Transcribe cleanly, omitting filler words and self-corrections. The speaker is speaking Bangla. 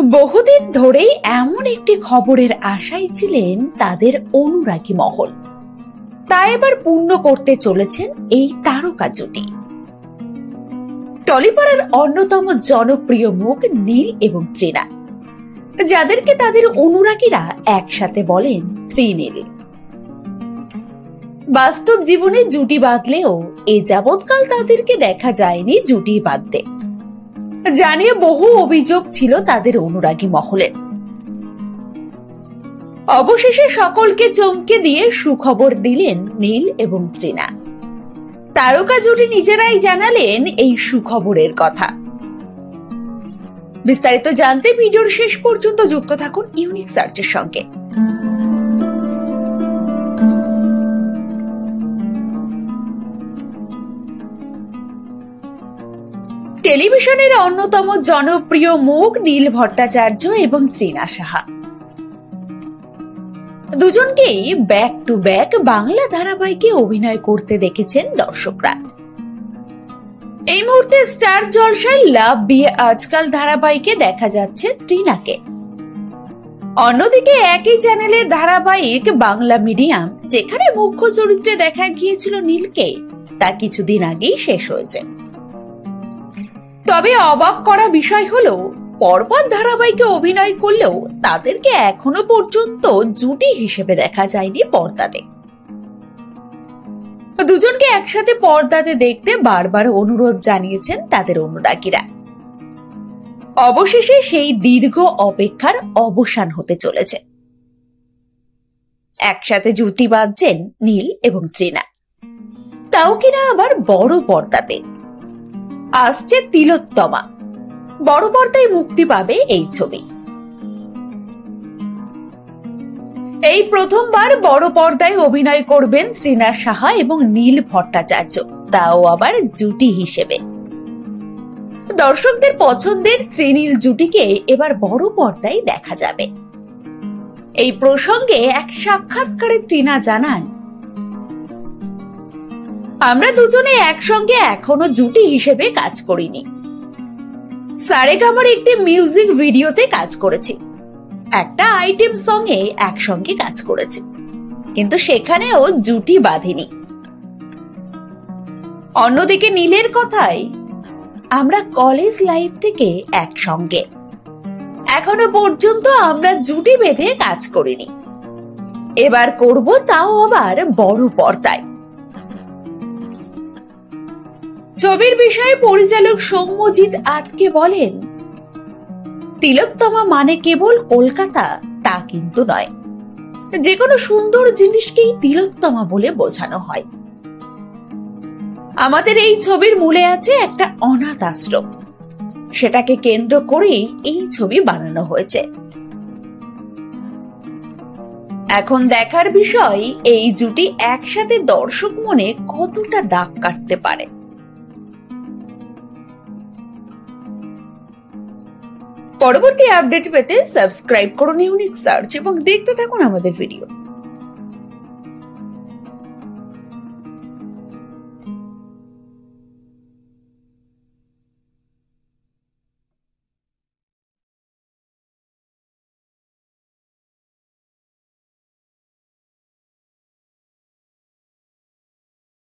বহুদিন ধরেই এমন একটি খবরের আশায় ছিলেন তাদের অনুরাগী মহল। তা এবার পূর্ণ করতে চলেছেন এই তারকা জুটি। টলিপাড়ার অন্যতম জনপ্রিয় মুখ নীল এবং তৃণা, যাদেরকে তাদের অনুরাগীরা একসাথে বলেন ত্রিনীল। বাস্তব জীবনে জুটি বাঁধলেও এ যাবৎকাল তাদেরকে দেখা যায়নি জুটি বাঁধতে, জানিয়ে বহু অভিযোগ ছিল তাদের অনুরাগী মহলের। অবশেষে সকলকে চমকে দিয়ে সুখবর দিলেন নীল এবং তৃণা। তারকা জুটি নিজেরাই জানালেন এই সুখবরের কথা। বিস্তারিত জানতে ভিডিওর শেষ পর্যন্ত যুক্ত থাকুন ইউনিক সার্চের সঙ্গে। টেলিভিশনের অন্যতম জনপ্রিয় মুখ নীল ভট্টাচার্য এবং তৃণা সাহা, দুজনকেই ব্যাক টু ব্যাক বাংলা ধারাবাহিকে অভিনয় করতে দেখেছেন দর্শকরা। এই মুহূর্তে স্টার জলসায় লাভ বিয়ে আজকাল ধারাবাহিকে দেখা যাচ্ছে তৃণাকে। অন্যদিকে একই চ্যানেলের ধারাবাহিক বাংলা মিডিয়াম, যেখানে মুখ্য চরিত্রে দেখা গিয়েছিল নীলকে, তা কিছুদিন আগেই শেষ হয়েছে। তবে অবাক করা বিষয় হলো, পরপর ধারাবাহিকে অভিনয় করলেও তাদেরকে এখনো পর্যন্ত জুটি হিসেবে দেখা যায়নি পর্দাতে। দুজনকে একসাথে পর্দাতে দেখতে বারবার অনুরোধ জানিয়েছেন তাদের অনুরাগীরা। অবশেষে সেই দীর্ঘ অপেক্ষার অবসান হতে চলেছে। একসাথে জুটি বাঁধছেন নীল এবং তৃণা, তাও কিনা আবার বড় পর্দাতে। আসছে তিলোত্তমা, বড় পর্দায় মুক্তি পাবে এই ছবি। এই প্রথমবার বড় পর্দায় অভিনয় করবেন তৃণা সাহা এবং নীল ভট্টাচার্য, তাও আবার জুটি হিসেবে। দর্শকদের পছন্দের ত্রিনীল জুটিকে এবার বড় পর্দায় দেখা যাবে। এই প্রসঙ্গে এক সাক্ষাৎকারে তৃণা জানান, আমরা দুজনে একসঙ্গে এখনো জুটি হিসেবে কাজ করিনি। সারেগামার একটি মিউজিক ভিডিওতে কাজ করেছি, একটা আইটেম সঙ্গে একসঙ্গে কাজ করেছি, কিন্তু সেখানেও জুটি বাঁধিনি। অন্যদিকে নীলের কথায়, আমরা কলেজ লাইফ থেকে একসঙ্গে, এখনো পর্যন্ত আমরা জুটি বেঁধে কাজ করিনি। এবার করব, তাও আবার বড় পর্দায়। ছবির বিষয়ে পরিচালক সৌম্যজিৎ আতকে বলেন, তিলোত্তমা মানে কেবল কলকাতা তা কিন্তু নয়। যে কোনো সুন্দর জিনিসকেই তিলোত্তমা বলে বোঝানো হয়। আমাদের এই ছবির মূলে আছে একটা অনাথ আশ্রম, সেটাকে কেন্দ্র করেই এই ছবি বানানো হয়েছে। এখন দেখার বিষয়, এই জুটি একসাথে দর্শক মনে কতটা দাগ কাটতে পারে। পরবর্তী আপডেট পেতে সাবস্ক্রাইব করুন ইউনিক সার্চ এবং দেখতে থাকুন আমাদের ভিডিও।